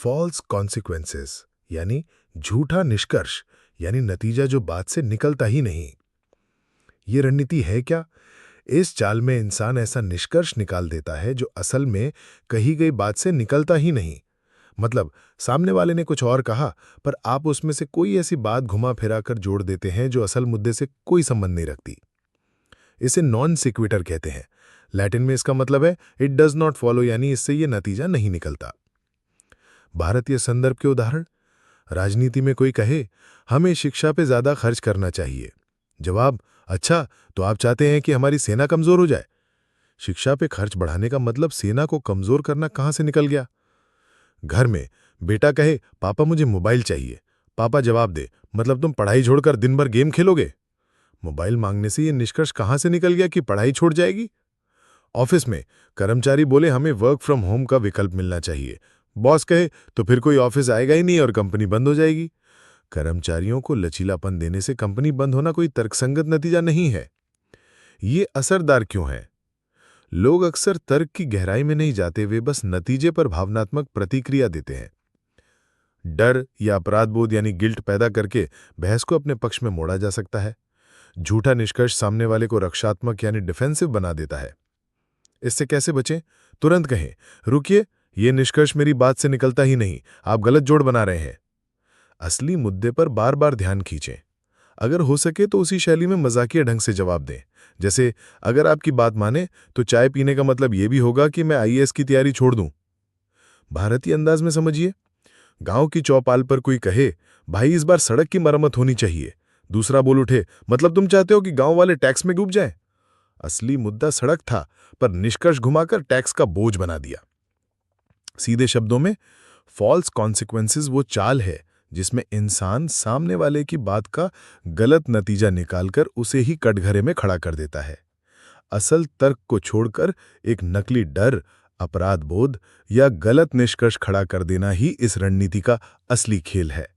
False consequences यानी झूठा निष्कर्ष, यानी नतीजा जो बात से निकलता ही नहीं। ये रणनीति है क्या? इस चाल में इंसान ऐसा निष्कर्ष निकाल देता है जो असल में कही गई बात से निकलता ही नहीं। मतलब सामने वाले ने कुछ और कहा, पर आप उसमें से कोई ऐसी बात घुमा फिरा कर जोड़ देते हैं जो असल मुद्दे से कोई संबंध नहीं रखती। इसे नॉन सिक्विटर कहते हैं। लैटिन में इसका मतलब है इट डज नॉट फॉलो, यानी इससे ये नतीजा नहीं निकलता। भारतीय संदर्भ के उदाहरण, राजनीति में कोई कहे हमें शिक्षा पे ज्यादा खर्च करना चाहिए। जवाब, अच्छा तो आप चाहते हैं कि हमारी सेना कमजोर हो जाए। शिक्षा पे खर्च बढ़ाने का मतलब सेना को कमजोर करना कहां से निकल गया? घर में बेटा कहे पापा मुझे मोबाइल चाहिए, पापा जवाब दे मतलब तुम पढ़ाई छोड़कर दिन भर गेम खेलोगे। मोबाइल मांगने से ये निष्कर्ष कहां से निकल गया कि पढ़ाई छूट जाएगी? ऑफिस में कर्मचारी बोले हमें वर्क फ्रॉम होम का विकल्प मिलना चाहिए। बॉस कहे तो फिर कोई ऑफिस आएगा ही नहीं और कंपनी बंद हो जाएगी। कर्मचारियों को लचीलापन देने से कंपनी बंद होना कोई तर्कसंगत नतीजा नहीं है। ये असरदार क्यों है? लोग अक्सर तर्क की गहराई में नहीं जाते, वे बस नतीजे पर भावनात्मक प्रतिक्रिया देते हैं। डर या अपराध बोध यानी गिल्ट पैदा करके बहस को अपने पक्ष में मोड़ा जा सकता है। झूठा निष्कर्ष सामने वाले को रक्षात्मक यानी डिफेंसिव बना देता है। इससे कैसे बचें? तुरंत कहें रुकिए, यह निष्कर्ष मेरी बात से निकलता ही नहीं, आप गलत जोड़ बना रहे हैं। असली मुद्दे पर बार बार ध्यान खींचें। अगर हो सके तो उसी शैली में मजाकिया ढंग से जवाब दें, जैसे अगर आपकी बात माने तो चाय पीने का मतलब यह भी होगा कि मैं आईएएस की तैयारी छोड़ दूं। भारतीय अंदाज में समझिए, गांव की चौपाल पर कोई कहे भाई इस बार सड़क की मरम्मत होनी चाहिए। दूसरा बोल उठे मतलब तुम चाहते हो कि गांव वाले टैक्स में डूब जाएं। असली मुद्दा सड़क था, पर निष्कर्ष घुमाकर टैक्स का बोझ बना दिया। सीधे शब्दों में, फॉल्स कॉन्सिक्वेंसेस वो चाल है जिसमें इंसान सामने वाले की बात का गलत नतीजा निकालकर उसे ही कटघरे में खड़ा कर देता है। असल तर्क को छोड़कर एक नकली डर, अपराध बोध या गलत निष्कर्ष खड़ा कर देना ही इस रणनीति का असली खेल है।